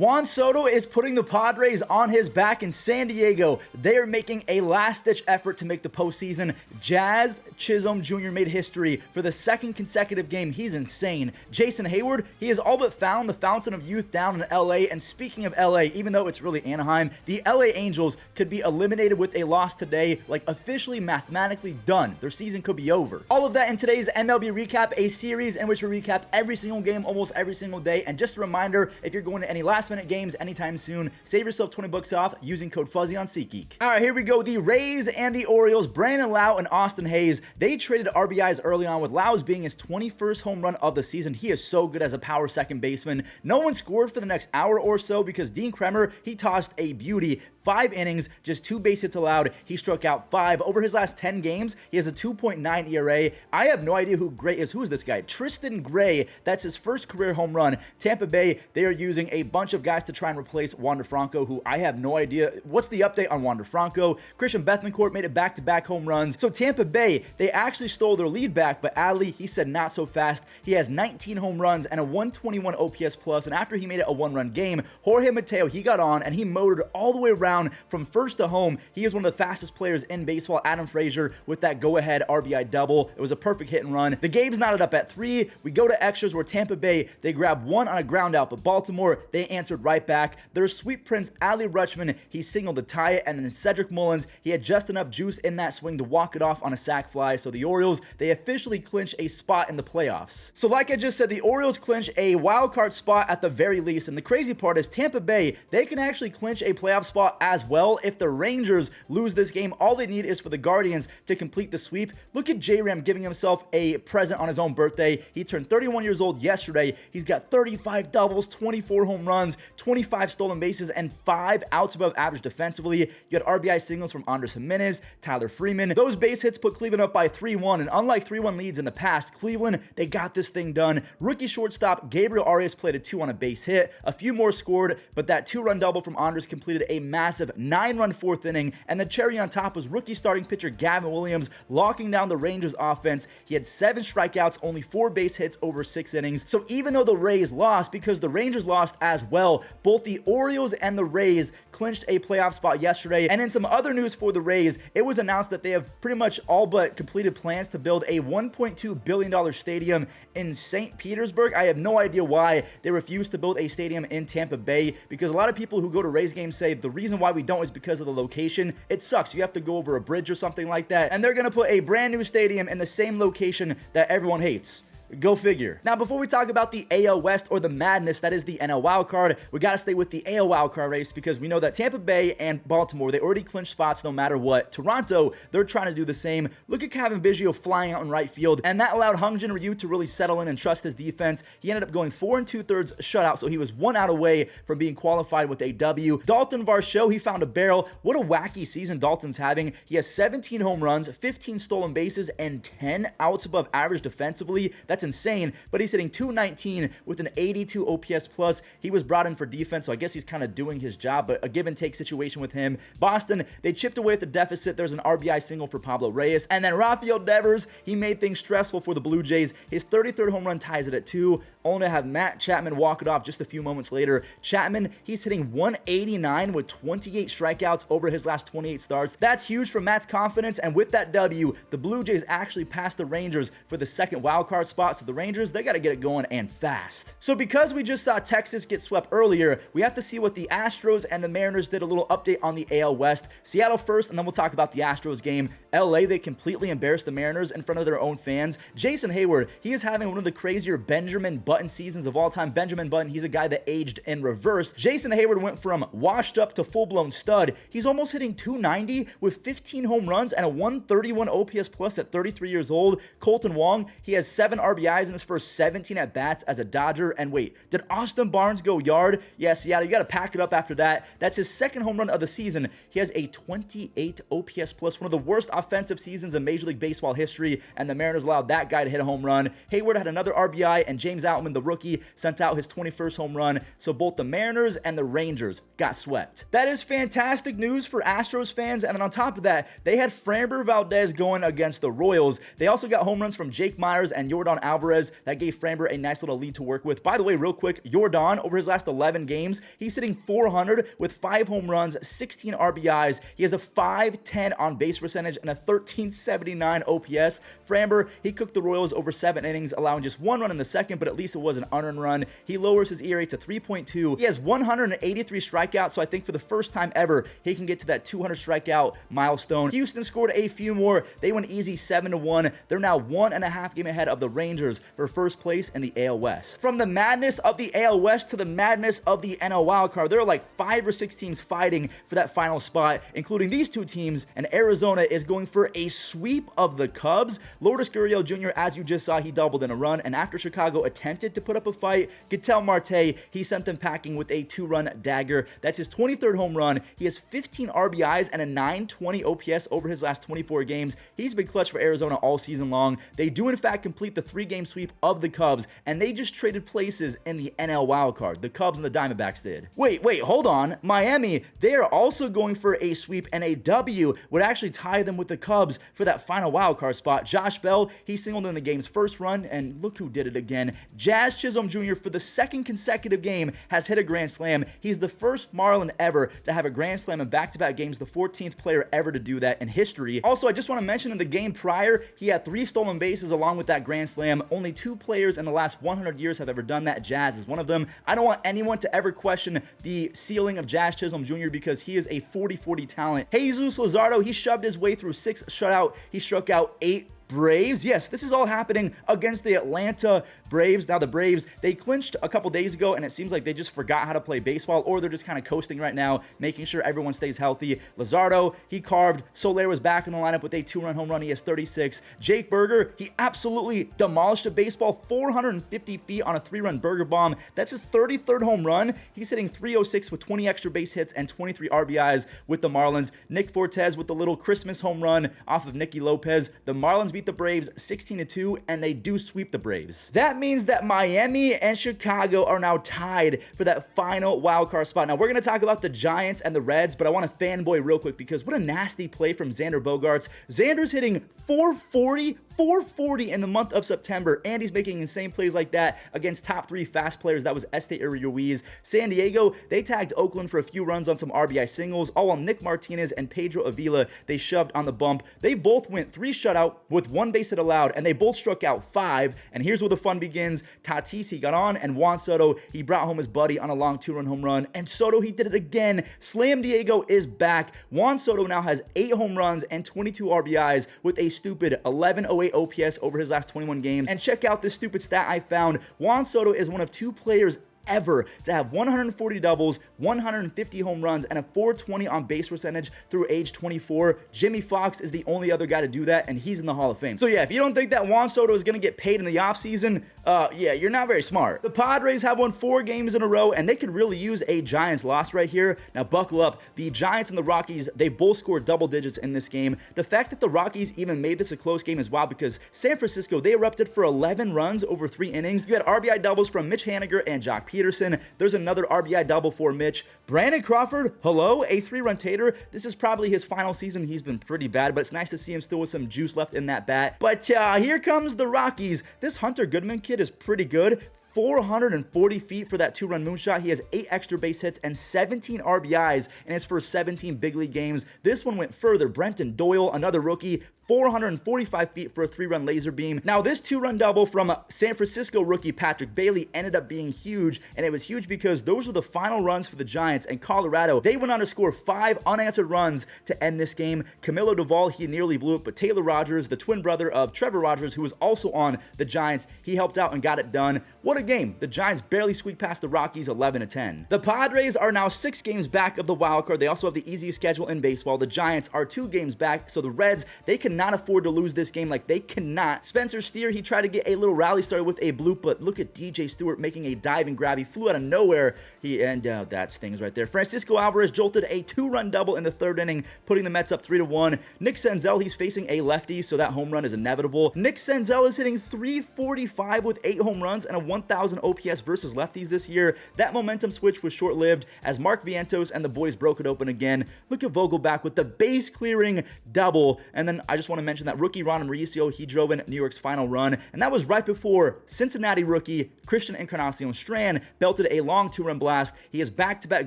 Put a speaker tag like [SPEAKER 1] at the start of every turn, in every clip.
[SPEAKER 1] Juan Soto is putting the Padres on his back in San Diego. They are making a last-ditch effort to make the postseason. Jazz Chisholm Jr. made history for the second consecutive game. He's insane. Jason Hayward, he has all but found the fountain of youth down in LA. And speaking of LA, even though it's really Anaheim, the LA Angels could be eliminated with a loss today, like officially mathematically done. Their season could be over. All of that in today's MLB Recap, a series in which we recap every single game almost every single day. And just a reminder, if you're going to any last-minute games anytime soon, save yourself 20 bucks off using code Fuzzy on SeatGeek. All right, here we go. The Rays and the Orioles, Brandon Lowe and Austin Hayes, they traded RBIs early on, with Lowe's being his 21st home run of the season. He is so good as a power second baseman. No one scored for the next hour or so because Dean Kremer, he tossed a beauty. 5 innings, just 2 base hits allowed. He struck out 5. Over his last 10 games, he has a 2.9 ERA. I have no idea who Gray is. Who is this guy? Tristan Gray. That's his first career home run. Tampa Bay, they are using a bunch of guys to try and replace Wander Franco, who I have no idea. What's the update on Wander Franco? Christian Bethancourt made it back-to-back home runs. So Tampa Bay, they actually stole their lead back, but Adley, he said not so fast. He has 19 home runs and a 121 OPS plus, and after he made it a 1-run game, Jorge Mateo, he got on and he motored all the way around from first to home. He is one of the fastest players in baseball. Adam Frazier with that go-ahead RBI double. It was a perfect hit and run. The game's knotted up at 3. We go to extras where Tampa Bay, they grabbed 1 on a ground out, but Baltimore, they answered right back. Their sweet prince, Adley Rutschman, he singled to tie it, and then Cedric Mullins, he had just enough juice in that swing to walk it off on a sac fly. So the Orioles, they officially clinch a spot in the playoffs. So like I just said, the Orioles clinch a wild card spot at the very least, and the crazy part is Tampa Bay, they can actually clinch a playoff spot as well. If the Rangers lose this game, all they need is for the Guardians to complete the sweep. Look at J-Ram giving himself a present on his own birthday. He turned 31 years old yesterday. He's got 35 doubles, 24 home runs, 25 stolen bases, and 5 outs above average defensively. You had RBI singles from Andres Gimenez, Tyler Freeman. Those base hits put Cleveland up by 3-1, and unlike 3-1 leads in the past, Cleveland, they got this thing done. Rookie shortstop Gabriel Arias played a 2 on a base hit. A few more scored, but that 2-run double from Andres completed a massive 9-run 4th inning, and the cherry on top was rookie starting pitcher Gavin Williams locking down the Rangers offense. He had 7 strikeouts, only 4 base hits over 6 innings. So even though the Rays lost, because the Rangers lost as well, both the Orioles and the Rays clinched a playoff spot yesterday. And in some other news for the Rays, it was announced that they have pretty much all but completed plans to build a $1.2 billion stadium in St. Petersburg. I have no idea why they refused to build a stadium in Tampa Bay, because a lot of people who go to Rays games say the reason why we don't is because of the location. It sucks. You have to go over a bridge or something like that, and they're going to put a brand new stadium in the same location that everyone hates. Go figure. Now, before we talk about the AL West, or the madness that is the NL wildcard, we got to stay with the AL wildcard race, because we know that Tampa Bay and Baltimore, they already clinched spots no matter what. Toronto, they're trying to do the same. Look at Kevin Biggio flying out in right field, and that allowed Hyun-Jin Ryu to really settle in and trust his defense. He ended up going 4 2/3 shutout, so he was 1 out away from being qualified with a W. Dalton Varsho, he found a barrel. What a wacky season Dalton's having. He has 17 home runs, 15 stolen bases, and 10 outs above average defensively. That's insane, but he's hitting .219 with an 82 OPS plus. He was brought in for defense, so I guess he's kind of doing his job, but a give and take situation with him. Boston, they chipped away at the deficit. There's an RBI single for Pablo Reyes, and then Rafael Devers, he made things stressful for the Blue Jays. His 33rd home run ties it at 2, only to have Matt Chapman walk it off just a few moments later. Chapman, he's hitting 189 with 28 strikeouts over his last 28 starts. That's huge for Matt's confidence, and with that W, the Blue Jays actually passed the Rangers for the second wildcard spot, so the Rangers, they got to get it going and fast. So because we just saw Texas get swept earlier, we have to see what the Astros and the Mariners did. A little update on the AL West. Seattle first, and then we'll talk about the Astros game. LA, they completely embarrassed the Mariners in front of their own fans. Jason Hayward, he is having one of the crazier Benjamin Button seasons of all time. Benjamin Button, he's a guy that aged in reverse. Jason Hayward went from washed up to full-blown stud. He's almost hitting .290 with 15 home runs and a 131 OPS plus at 33 years old. Colton Wong, he has 7 RBIs in his first 17 at-bats as a Dodger. And wait, did Austin Barnes go yard? Yes, yeah, you got to pack it up after that. That's his second home run of the season. He has a 28 OPS plus, one of the worst offensive seasons in Major League Baseball history, and the Mariners allowed that guy to hit a home run. Hayward had another RBI, and James Outman, the rookie, sent out his 21st home run. So both the Mariners and the Rangers got swept. That is fantastic news for Astros fans, and then on top of that, they had Framber Valdez going against the Royals. They also got home runs from Jake Myers and Yordan Alvarez. That gave Framber a nice little lead to work with. By the way, real quick, Jordan, over his last 11 games, he's hitting .400 with 5 home runs, 16 RBIs. He has a .510 on base percentage and a .1379 OPS. Framber, he cooked the Royals over 7 innings, allowing just 1 run in the second, but at least it was an unearned run. He lowers his ERA to 3.2. He has 183 strikeouts, so I think for the first time ever, he can get to that 200 strikeout milestone. Houston scored a few more. They went easy 7-1. They're now 1.5 game ahead of the Rangers for first place in the AL West. From the madness of the AL West to the madness of the NL wildcard, there are like 5 or 6 teams fighting for that final spot, including these 2 teams, and Arizona is going for a sweep of the Cubs. Lourdes Gurriel Jr., as you just saw, he doubled in a run, and after Chicago attempted to put up a fight, Ketel Marte, he sent them packing with a 2-run dagger. That's his 23rd home run. He has 15 RBIs and a .920 OPS over his last 24 games. He's been clutch for Arizona all season long. They do in fact complete the 3-game sweep of the Cubs, and they just traded places in the NL wildcard. The Cubs and the Diamondbacks did. Wait, hold on. Miami, they are also going for a sweep, and a W would actually tie them with the Cubs for that final wildcard spot. Josh Bell, he singled in the game's first run, and look who did it again. Jazz Chisholm Jr. for the 2nd consecutive game has hit a grand slam. He's the first Marlin ever to have a grand slam in back-to-back games, the 14th player ever to do that in history. Also, I just want to mention in the game prior, he had 3 stolen bases along with that grand slam. Only 2 players in the last 100 years have ever done that. Jazz is one of them. I don't want anyone to ever question the ceiling of Jazz Chisholm Jr. because he is a 40-40 talent. Jesus Luzardo, he shoved his way through 6 shutout. He struck out 8 Braves. Yes, this is all happening against the Atlanta Braves. Now, the Braves, they clinched a couple days ago, and it seems like they just forgot how to play baseball, or they're just kind of coasting right now, making sure everyone stays healthy. Luzardo, he carved. Soler was back in the lineup with a 2-run home run. He has 36. Jake Berger, he absolutely demolished a baseball, 450 feet on a 3-run Berger bomb. That's his 33rd home run. He's hitting .306 with 20 extra base hits and 23 RBIs with the Marlins. Nick Fortes with the little Christmas home run off of Nicky Lopez. The Marlins beat the Braves 16-2, and they do sweep the Braves. That means that Miami and Chicago are now tied for that final wildcard spot. Now, we're going to talk about the Giants and the Reds, but I want to fanboy real quick because what a nasty play from Xander Bogaerts. Xander's hitting 440 in the month of September, and he's making insane plays like that against top 3 fast players. That was Esteury Ruiz. San Diego, they tagged Oakland for a few runs on some RBI singles, all while Nick Martinez and Pedro Avila, they shoved on the bump. They both went 3 shutout with 1 base hit allowed, and they both struck out 5. And here's where the fun begins. Tatis, he got on, and Juan Soto, he brought home his buddy on a long 2-run home run. And Soto, he did it again. Slam Diego is back. Juan Soto now has 8 home runs and 22 RBIs with a stupid 1108 OPS over his last 21 games. And check out this stupid stat I found. Juan Soto is one of 2 players ever to have 140 doubles, 150 home runs, and a .420 on base percentage through age 24. Jimmy Fox is the only other guy to do that, and he's in the Hall of Fame. So yeah, if you don't think that Juan Soto is going to get paid in the offseason, yeah, you're not very smart. The Padres have won 4 games in a row, and they could really use a Giants loss right here. Now buckle up. The Giants and the Rockies, they both scored double digits in this game. The fact that the Rockies even made this a close game is wild because San Francisco, they erupted for 11 runs over 3 innings. You had RBI doubles from Mitch Haniger and Jock Peterson. There's another RBI double for Mitch. Brandon Crawford, hello, a 3-run tater. This is probably his final season. He's been pretty bad, but it's nice to see him still with some juice left in that bat. But here comes the Rockies. This Hunter Goodman kid is pretty good. 440 feet for that 2-run moonshot. He has 8 extra base hits and 17 RBIs in his first 17 big league games. This one went further. Brenton Doyle, another rookie, 445 feet for a 3-run laser beam. Now, this 2-run double from San Francisco rookie Patrick Bailey ended up being huge, and it was huge because those were the final runs for the Giants, and Colorado, they went on to score 5 unanswered runs to end this game. Camilo Duvall, he nearly blew it, but Taylor Rogers, the twin brother of Trevor Rogers, who was also on the Giants, he helped out and got it done. What a game. The Giants barely squeaked past the Rockies 11-10. The Padres are now 6 games back of the wild card. They also have the easiest schedule in baseball. The Giants are 2 games back, so the Reds, they cannot afford to lose this game. Like, they cannot. Spencer Steer, he tried to get a little rally started with a bloop, but look at DJ Stewart making a diving grab. He flew out of nowhere. That stings right there. Francisco Alvarez jolted a 2-run double in the 3rd inning, putting the Mets up 3-1. Nick Senzel, he's facing a lefty, so that home run is inevitable. Nick Senzel is hitting .345 with 8 home runs and a 1,000 OPS versus lefties this year. That momentum switch was short-lived as Mark Vientos and the boys broke it open again. Look at Vogelback with the base-clearing double, and then I just want want to mention that rookie Ron Mauricio, he drove in New York's final run, and that was right before Cincinnati rookie Christian Encarnacion Strand belted a long 2-run blast. He has back-to-back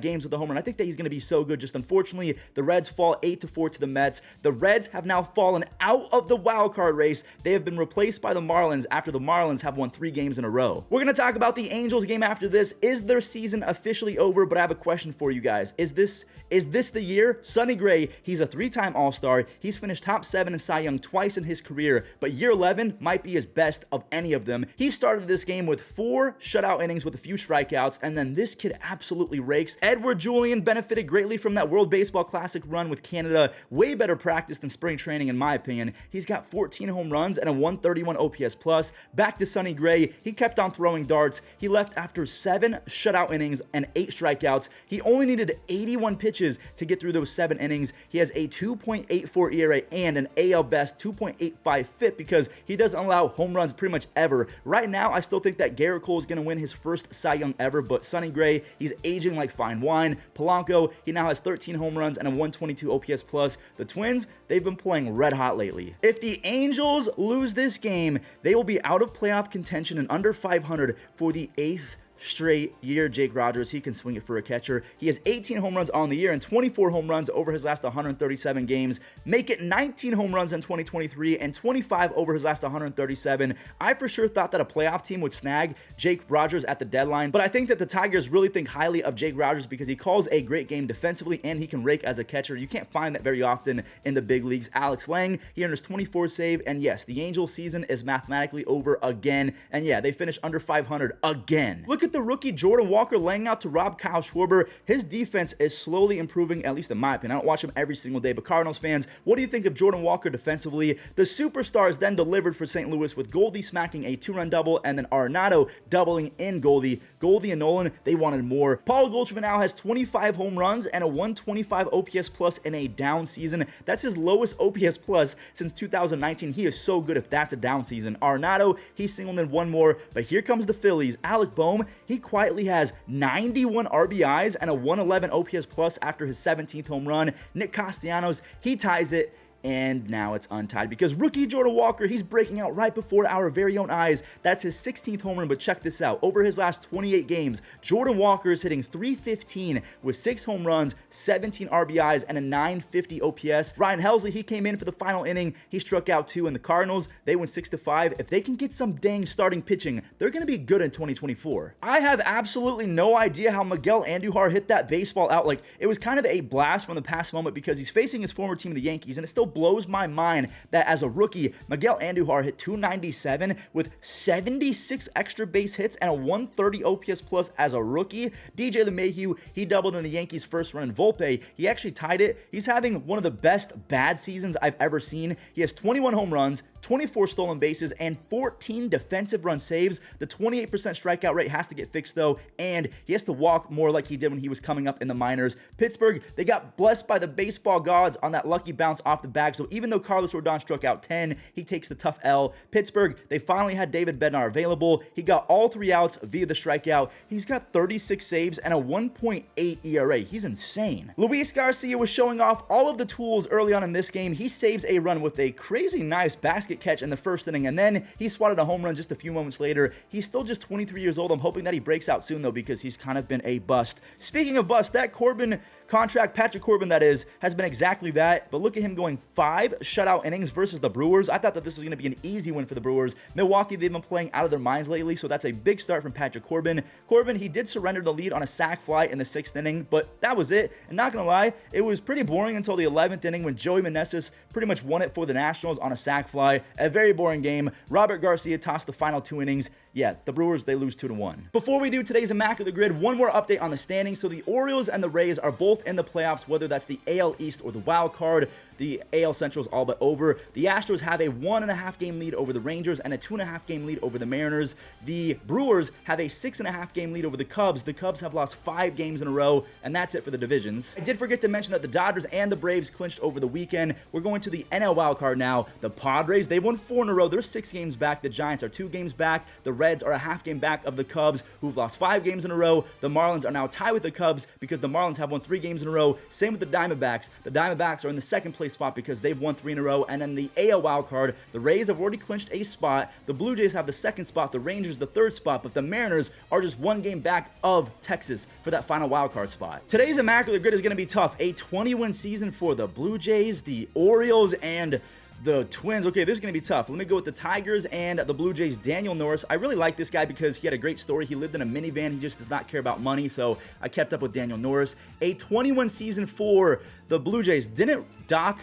[SPEAKER 1] games with the home run. I think that he's going to be so good. Just unfortunately, the Reds fall 8-4 to the Mets. The Reds have now fallen out of the wild card race. They have been replaced by the Marlins after the Marlins have won 3 games in a row. We're going to talk about the Angels game after this. Is their season officially over? But I have a question for you guys. Is this the year? Sonny Gray, he's a 3-time All-Star. He's finished top 7 in Cy Young twice in his career, but year 11 might be his best of any of them. He started this game with 4 shutout innings with a few strikeouts, and then this kid absolutely rakes. Edward Julian benefited greatly from that World Baseball Classic run with Canada. Way better practice than spring training, in my opinion. He's got 14 home runs and a 131 OPS plus. Back to Sonny Gray. He kept on throwing darts. He left after 7 shutout innings and 8 strikeouts. He only needed 81 pitches to get through those 7 innings. He has a 2.84 ERA and an AL best 2.85 FIP because he doesn't allow home runs pretty much ever. Right now, I still think that Garrett Cole is going to win his first Cy Young ever, but Sonny Gray, he's aging like fine wine. Polanco, he now has 13 home runs and a 122 OPS plus. The Twins, they've been playing red hot lately. If the Angels lose this game, they will be out of playoff contention and under 500 for the 8th straight year. Jake Rogers, he can swing it for a catcher. He has 18 home runs on the year and 24 home runs over his last 137 games. Make it 19 home runs in 2023 and 25 over his last 137. I for sure thought that a playoff team would snag Jake Rogers at the deadline, but I think that the Tigers really think highly of Jake Rogers because he calls a great game defensively and he can rake as a catcher. You can't find that very often in the big leagues. Alex Lang, he earned his 24th save, and yes, the Angels season is mathematically over again, and yeah, they finished under 500 again. Look at the rookie Jordan Walker laying out to rob Kyle Schwarber. His defense is slowly improving, at least in my opinion. I don't watch him every single day, but Cardinals fans, what do you think of Jordan Walker defensively? The Superstars then delivered for St. Louis with Goldie smacking a 2-run double and then Arenado doubling in Goldie. Goldie and Nolan, they wanted more. Paul Goldschmidt now has 25 home runs and a 125 OPS plus in a down season. That's his lowest OPS plus since 2019. He is so good if that's a down season. Arenado, he singled in one more, but here comes the Phillies. Alec Boehm, he quietly has 91 RBIs and a 111 OPS plus after his 17th home run. Nick Castellanos, he ties it. And now it's untied because rookie Jordan Walker, he's breaking out right before our very own eyes. That's his 16th home run, but check this out. Over his last 28 games, Jordan Walker is hitting .315 with 6 home runs, 17 RBIs, and a .950 OPS. Ryan Helsley, he came in for the final inning. He struck out 2, and the Cardinals, they went 6-5. If they can get some dang starting pitching, they're going to be good in 2024. I have absolutely no idea how Miguel Andujar hit that baseball out. Like, it was kind of a blast from the past moment because he's facing his former team, the Yankees, and it still blows my mind that as a rookie, Miguel Andujar hit .297 with 76 extra base hits and a 130 OPS plus as a rookie. DJ LeMahieu, he doubled in the Yankees' first run, and Volpe, he actually tied it. He's having one of the best bad seasons I've ever seen. He has 21 home runs, 24 stolen bases, and 14 defensive run saves. The 28% strikeout rate has to get fixed though, and he has to walk more like he did when he was coming up in the minors. Pittsburgh, they got blessed by the baseball gods on that lucky bounce off the bag, so even though Carlos Rodon struck out 10, he takes the tough L. Pittsburgh, they finally had David Bednar available. He got all 3 outs via the strikeout. He's got 36 saves and a 1.8 ERA. He's insane. Luis Garcia was showing off all of the tools early on in this game. He saves a run with a crazy nice basket catch in the first inning, and then he swatted a home run just a few moments later. He's still just 23 years old. I'm hoping that he breaks out soon though, because he's kind of been a bust. Speaking of bust, that Corbin contract, Patrick Corbin that is, has been exactly that, but look at him going 5 shutout innings versus the Brewers. I thought that this was going to be an easy win for the Brewers. Milwaukee, they've been playing out of their minds lately, so that's a big start from Patrick Corbin. Corbin, he did surrender the lead on a sac fly in the 6th inning, but that was it. And not gonna lie, it was pretty boring until the 11th inning when Joey Meneses pretty much won it for the Nationals on a sac fly. A very boring game. Robert Garcia tossed the final 2 innings. Yeah, the Brewers, they lose 2-1. Before we do today's Mac of the Grid, one more update on the standings. So the Orioles and the Rays are both in the playoffs, whether that's the AL East or the wild card. The AL Central is all but over. The Astros have a 1.5 game lead over the Rangers and a 2.5 game lead over the Mariners. The Brewers have a 6.5 game lead over the Cubs. The Cubs have lost 5 games in a row, and that's it for the divisions. I did forget to mention that the Dodgers and the Braves clinched over the weekend. We're going to the NL wildcard now. The Padres, they've won 4 in a row. They're 6 games back. The Giants are 2 games back. The Reds are a half game back of the Cubs, who've lost 5 games in a row. The Marlins are now tied with the Cubs because the Marlins have won 3 games in a row. Same with the Diamondbacks. The Diamondbacks are in the second place spot because they've won 3 in a row. And then the AL wild card, the Rays have already clinched a spot. The Blue Jays have the second spot, the Rangers the third spot, but the Mariners are just 1 game back of Texas for that final wild card spot. Today's Immaculate Grid is going to be tough. A 20-win season for the Blue Jays, the Orioles, and the Twins. Okay, this is going to be tough. Let me go with the Tigers and the Blue Jays. Daniel Norris. I really like this guy because he had a great story. He lived in a minivan. He just does not care about money, so I kept up with Daniel Norris. A 21 season for the Blue Jays. Didn't Doc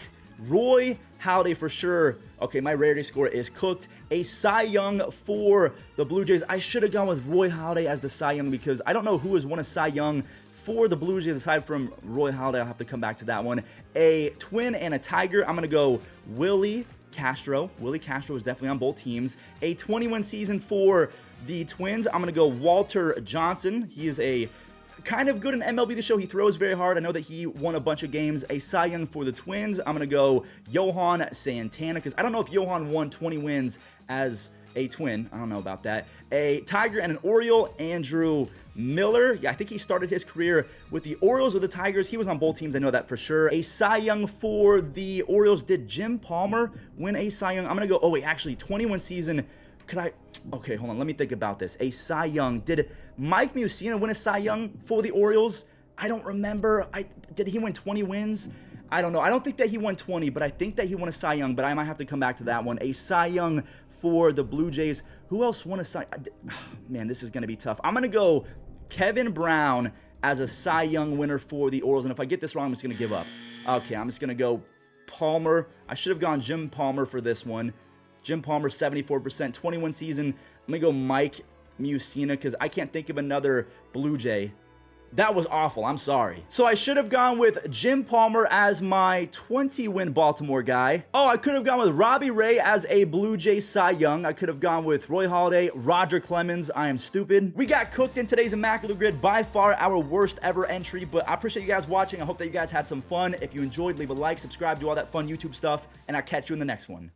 [SPEAKER 1] Roy Halladay for sure. Okay, my rarity score is cooked. A Cy Young for the Blue Jays. I should have gone with Roy Halladay as the Cy Young because I don't know who has won a Cy Young for the Blue Jays aside from Roy Halladay. I'll have to come back to that one. A Twin and a Tiger. I'm going to go Willie Castro. Willie Castro is definitely on both teams. A 21 season for the Twins. I'm going to go Walter Johnson. He is a kind of good in MLB The Show. He throws very hard. I know that he won a bunch of games. A Cy Young for the Twins. I'm going to go Johan Santana because I don't know if Johan won 20 wins as a Twin. I don't know about that. A Tiger and an Oriole, Andrew Miller. Yeah, I think he started his career with the Orioles or the Tigers. He was on both teams. I know that for sure. A Cy Young for the Orioles. Did Jim Palmer win a Cy Young? I'm going to go, oh wait, actually 21 season. Could I? Okay, hold on. Let me think about this. A Cy Young. Did Mike Mussina win a Cy Young for the Orioles? I don't remember. Did he win 20 wins? I don't know. I don't think that he won 20, but I think that he won a Cy Young, but I might have to come back to that one. A Cy Young for the Blue Jays. Who else won a Cy? Man, this is going to be tough. I'm going to go Kevin Brown as a Cy Young winner for the Orioles, and if I get this wrong, I'm just going to give up. Okay, I'm just going to go Palmer. I should have gone Jim Palmer for this one. Jim Palmer, 74%, 21 season. I'm going to go Mike Mussina because I can't think of another Blue Jay. That was awful. I'm sorry. So I should have gone with Jim Palmer as my 20-win Baltimore guy. Oh, I could have gone with Robbie Ray as a Blue Jay Cy Young. I could have gone with Roy Halladay, Roger Clemens. I am stupid. We got cooked in today's Immaculate Grid. By far our worst ever entry, but I appreciate you guys watching. I hope that you guys had some fun. If you enjoyed, leave a like, subscribe, do all that fun YouTube stuff, and I'll catch you in the next one.